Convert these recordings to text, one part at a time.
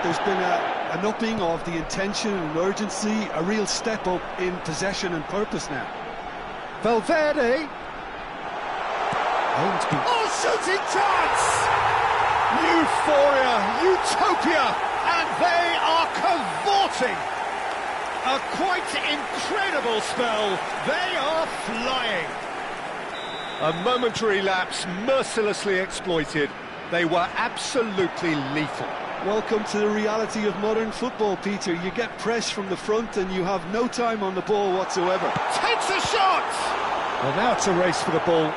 There's been an upping of the intention and urgency, a real step up in possession and purpose now. Valverde. Oh, shooting chance! Euphoria, utopia, and they are cavorting. A quite incredible spell. They are flying. A momentary lapse mercilessly exploited. They were absolutely lethal. Welcome to the reality of modern football, Peter. You get press from the front and you have no time on the ball whatsoever. Takes a shot! Well, now it's a race for the ball.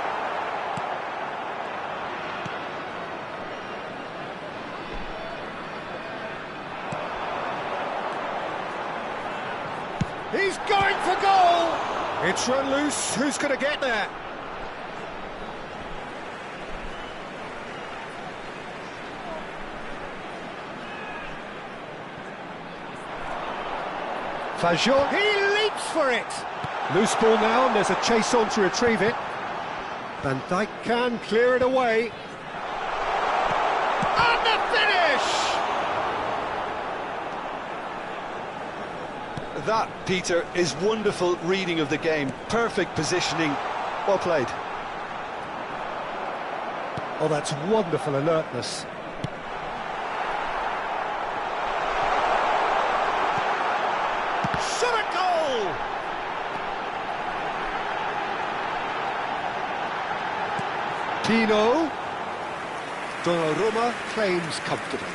He's going for goal! It's run loose. Who's going to get there? Fajon, he leaps for it! Loose ball now, and there's a chase on to retrieve it. Van Dijk can clear it away. And the finish! That, Peter, is wonderful reading of the game. Perfect positioning. Well played. Oh, that's wonderful alertness. Shot a goal! Pino. Donnarumma claims comfortably.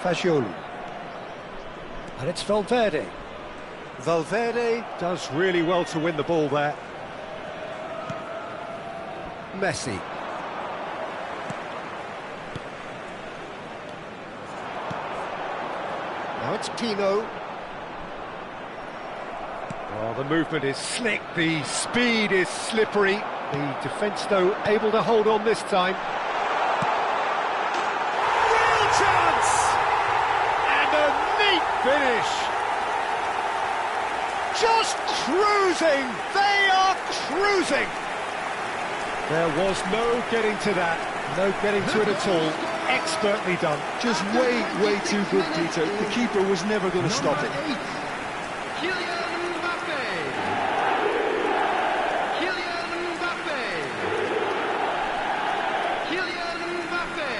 Fagioli. And it's Valverde. Valverde does really well to win the ball there. Messi. Now it's Pino. Oh, the movement is slick, the speed is slippery. The defence, though, able to hold on this time. Real chance! And a neat finish. Just cruising! They are cruising! There was no getting to that, no getting to it at all. Expertly done. Just way too good, Peter. The keeper was never going to stop it. Kylian Mbappe. Kylian Mbappe. Kylian Mbappe.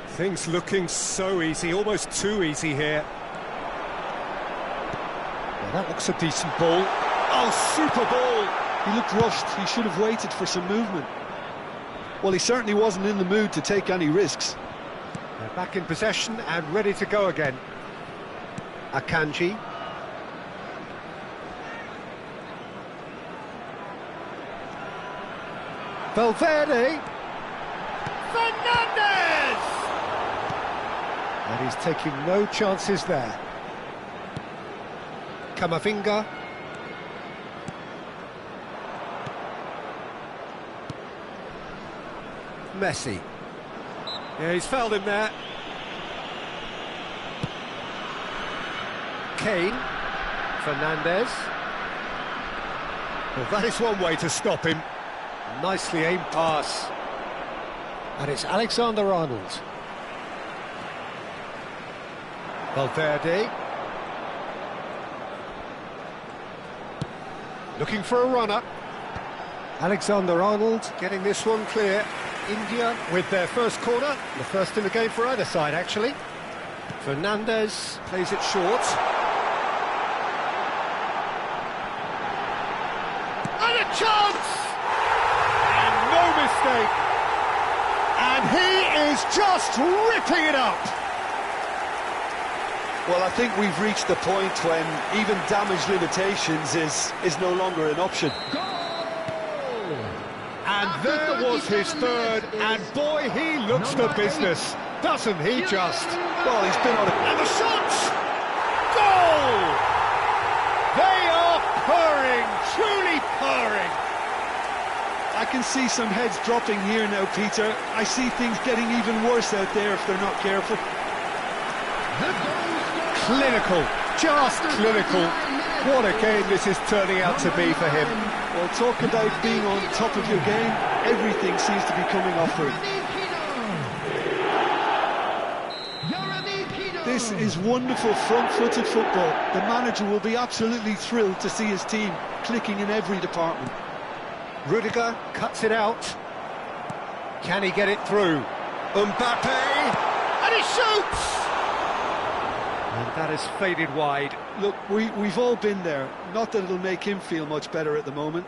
Things looking so easy, almost too easy here. Well, that looks a decent ball. Oh, super ball! He looked rushed. He should have waited for some movement. Well, he certainly wasn't in the mood to take any risks. They're back in possession and ready to go again. Akanji. Valverde. Fernandez! And he's taking no chances there. Camavinga. Messi. Yeah, he's fouled him there. Kane. Fernandez. Well, that is one way to stop him. Nicely aimed pass. And it's Alexander-Arnold. Valverde. Looking for a runner. Alexander-Arnold getting this one clear. India with their first corner, the first in the game for either side, actually. Fernandez plays it short. And a chance! And no mistake! And he is just ripping it up! Well, I think we've reached the point when even damage limitations is no longer an option. And there was his third, and boy, he looks the business, doesn't he just? Well, he's been on it. And the shot! Goal! They are purring, truly purring. I can see some heads dropping here now, Peter. I see things getting even worse out there if they're not careful. The goal Clinical, just clinical. What a game this is turning out to be for him. Well, talk about being on top of your game. Everything seems to be coming off for him. This is wonderful front-footed football. The manager will be absolutely thrilled to see his team clicking in every department. Rudiger cuts it out. Can he get it through? Mbappe! And he shoots! And that has faded wide. Look, we've all been there. Not that it'll make him feel much better at the moment.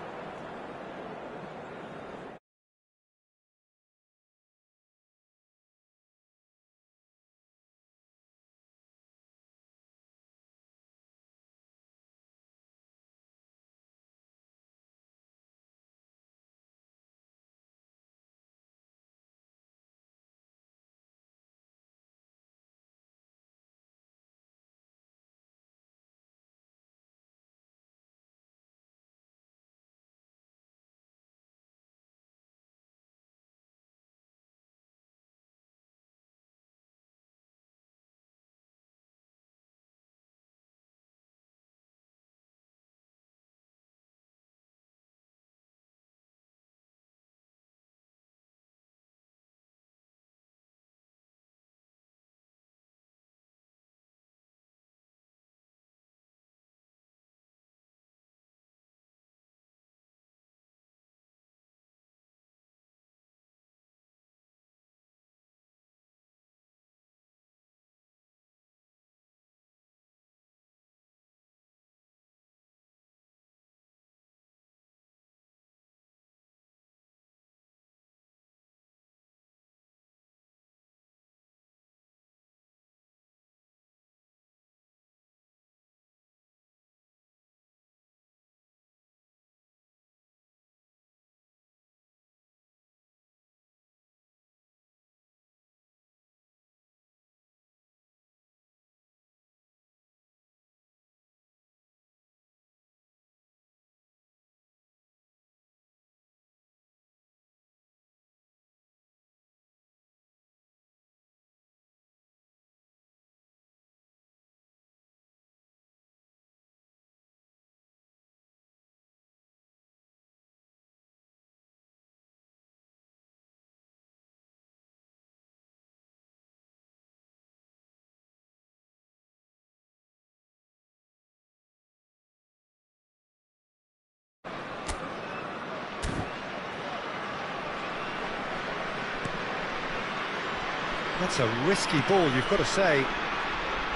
That's a risky ball, you've got to say.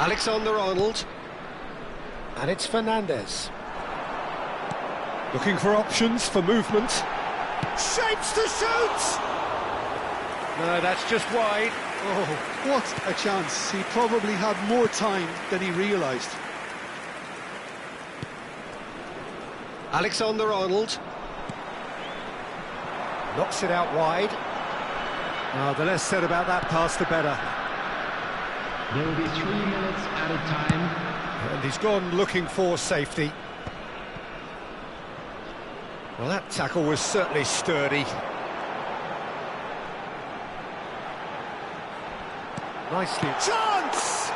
Alexander-Arnold. And it's Fernandes. Looking for options for movement. Shapes to shoot! No, that's just wide. Oh, what a chance. He probably had more time than he realised. Alexander-Arnold. Knocks it out wide. Oh, the less said about that pass, the better. There will be 3 minutes added time. And he's gone looking for safety. Well, that tackle was certainly sturdy. Nicely. Chance!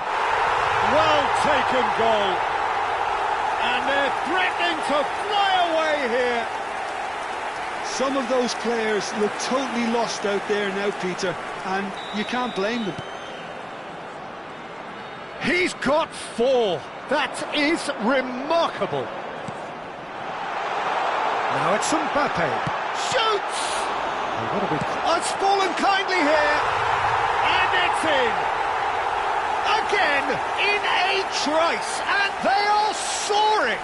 Well taken goal. And they're threatening to fly away here. Some of those players look totally lost out there now, Peter, and you can't blame them. He's got 4. That is remarkable. Now it's Mbappe. Shoots! It's fallen kindly here. And it's in. Again, in a trice. And they are soaring.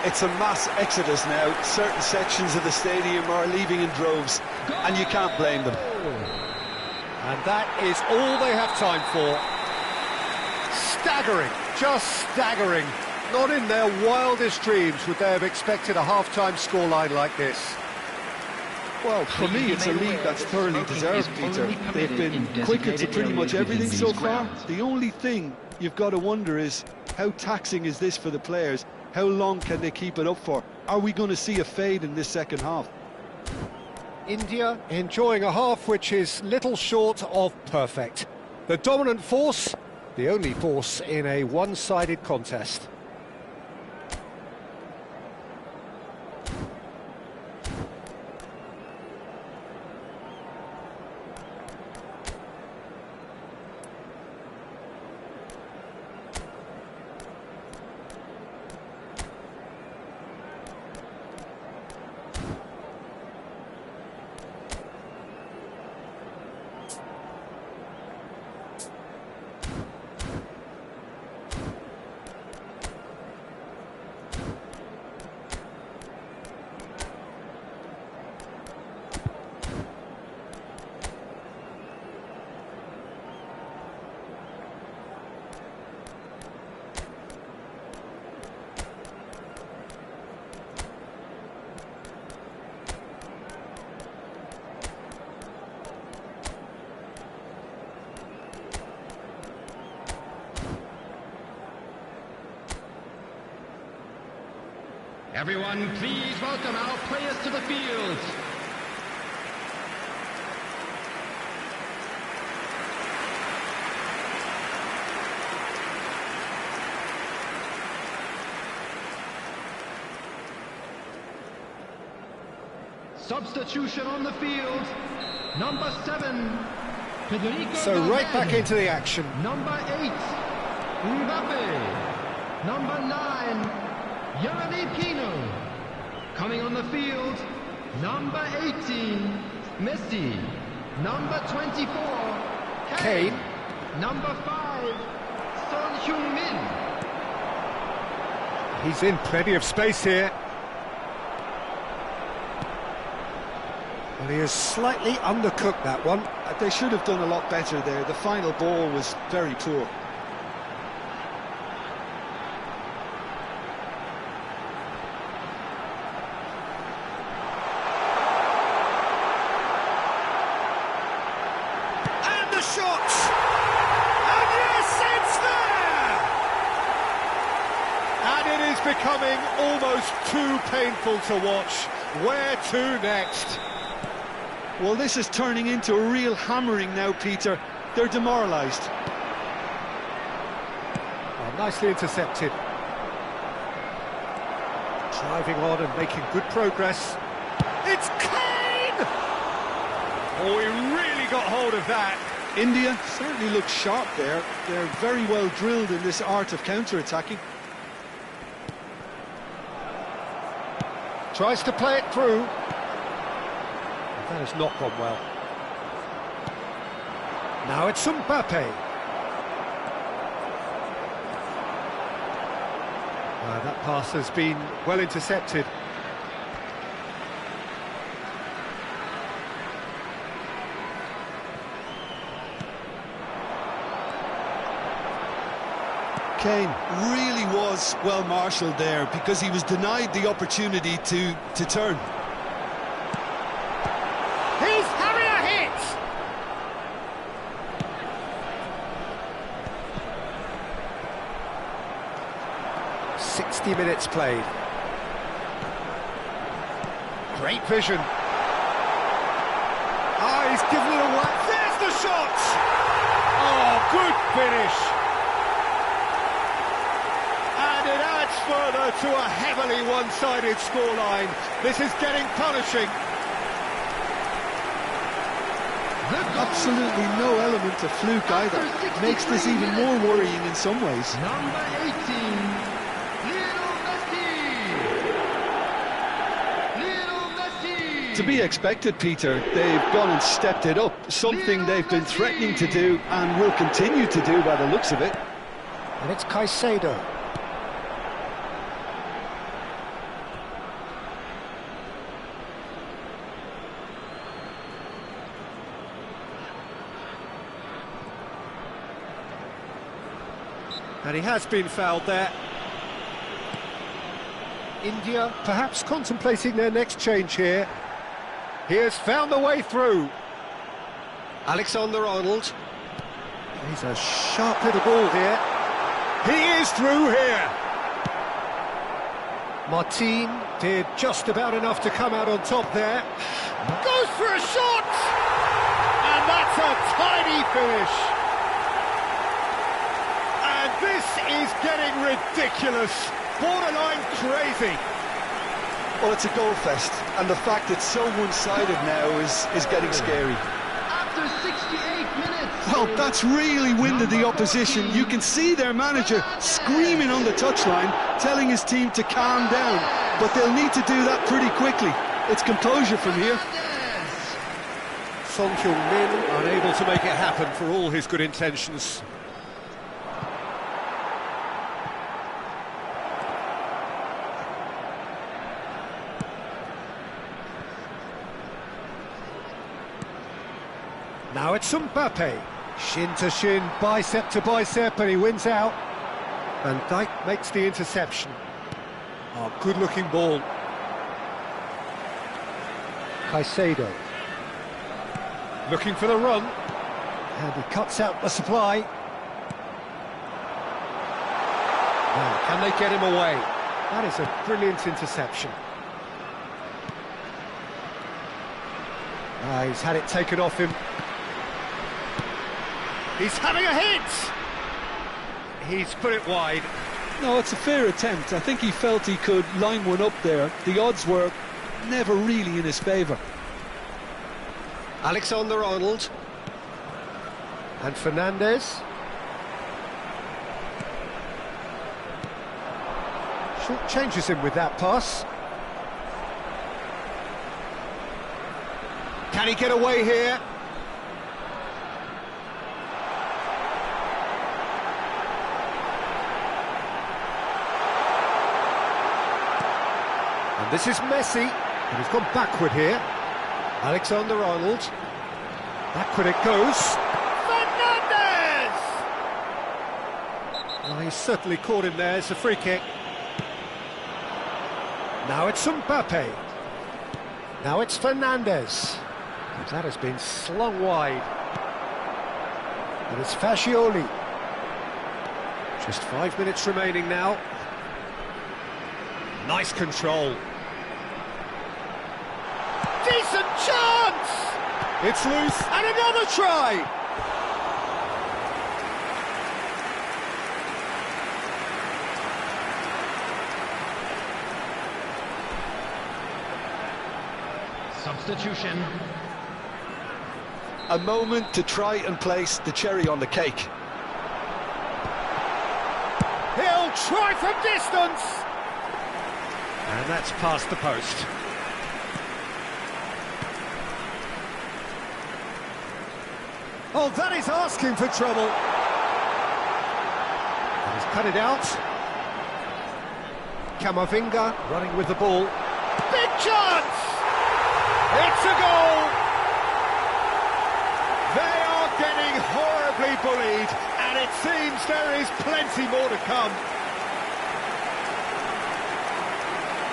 It's a mass exodus now. Certain sections of the stadium are leaving in droves, and you can't blame them. And that is all they have time for. Staggering, just staggering. Not in their wildest dreams would they have expected a half-time scoreline like this. Well, for me, it's a lead that's thoroughly deserved, Peter. They've been quicker to pretty much everything so far. The only thing you've got to wonder is, how taxing is this for the players? How long can they keep it up for? Are we going to see a fade in this second half? India enjoying a half which is little short of perfect. The dominant force, The only force in a one-sided contest. Everyone, please welcome our players to the field. Substitution on the field. Number 7, Federico So Valverde. right back into the action. Number 8, Mbappe. Number 9, Yeremy Pino. Coming on the field, number 18, Messi. Number 24, Kane. Number 5, Son Heung-min. He's in plenty of space here. Well, he has slightly undercooked that one. They should have done a lot better there. The final ball was very poor. And the shot! And yes, it's there! And it is becoming almost too painful to watch. Where to next? Well, this is turning into a real hammering now, Peter. They're demoralised. Oh, nicely intercepted. Driving on and making good progress. It's Kane! Oh, he really got hold of that. India certainly looks sharp there. They're very well drilled in this art of counter-attacking. Tries to play it through. That has not gone well. Now it's Mbappe. That pass has been well intercepted. Kane really was well marshalled there because he was denied the opportunity to turn. Here's Harrier hits! "60 minutes played. Great vision. He's given it away. There's the shot! Oh, good finish. And it adds further to a heavily one-sided scoreline. This is getting punishing. Absolutely no element of fluke either. Makes this even more worrying in some ways. Number 18, Lionel Messi. Lionel Messi. To be expected, Peter. They've gone and stepped it up. Something they've been threatening to do and will continue to do by the looks of it. And it's Caicedo. And he has been fouled there. India perhaps contemplating their next change here. He has found the way through. Alexander-Arnold. He's a sharp little ball here. He is through here. Martin did just about enough to come out on top there. Goes for a shot! And that's a tidy finish. is getting ridiculous, borderline crazy. Well, it's a goal fest, and the fact it's so one-sided now is getting scary. After 68 minutes. Well, that's really winded the opposition. You can see their manager screaming on the touchline, telling his team to calm down. But they'll need to do that pretty quickly. It's composure from here. Son Heung-min unable to make it happen for all his good intentions. Now it's Mbappe. Shin to shin, bicep to bicep, and he wins out. And Dijk makes the interception. Oh, good-looking ball. Caicedo. Looking for the run. And he cuts out the supply. Now, can they get him away? That is a brilliant interception. He's had it taken off him. He's having a hit! He's put it wide. No, it's a fair attempt. I think he felt he could line one up there. The odds were never really in his favour. Alexander-Arnold. And Fernandes. Short changes him with that pass. Can he get away here? And this is Messi, and he's gone backward here. Alexander-Arnold. Backward it goes. Fernandes! Well, he's certainly caught him there. It's a free kick. Now it's Mbappe. Now it's Fernandes. That has been slung wide. And it's Fascioli. Just 5 minutes remaining now. Nice control. Decent chance! It's loose, and another try! Substitution. A moment to try and place the cherry on the cake. He'll try from distance! And that's past the post. Oh, that is asking for trouble. And he's cut it out. Camavinga running with the ball. Big chance! It's a goal! They are getting horribly bullied, and it seems there is plenty more to come.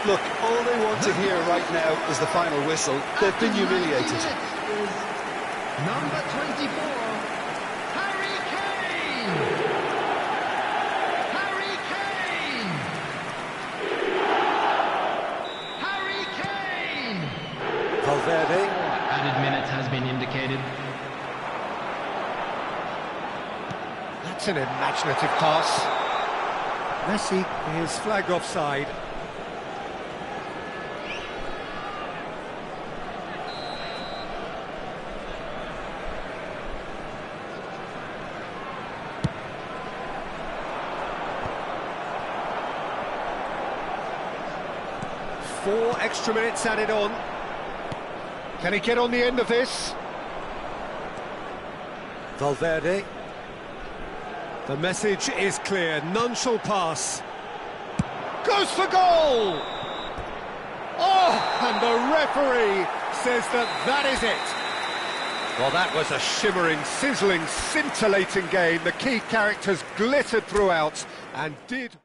Look, all they want to hear right now is the final whistle. They've been humiliated. Number 24, Harry Kane! Harry Kane! Harry Kane! Valverde. Added minutes has been indicated. That's an imaginative pass. Messi is flagged offside. Four extra minutes added on. Can he get on the end of this? Valverde. The message is clear. None shall pass. Goes for goal! Oh, and the referee says that is it. Well, that was a shimmering, sizzling, scintillating game. The key characters glittered throughout and did...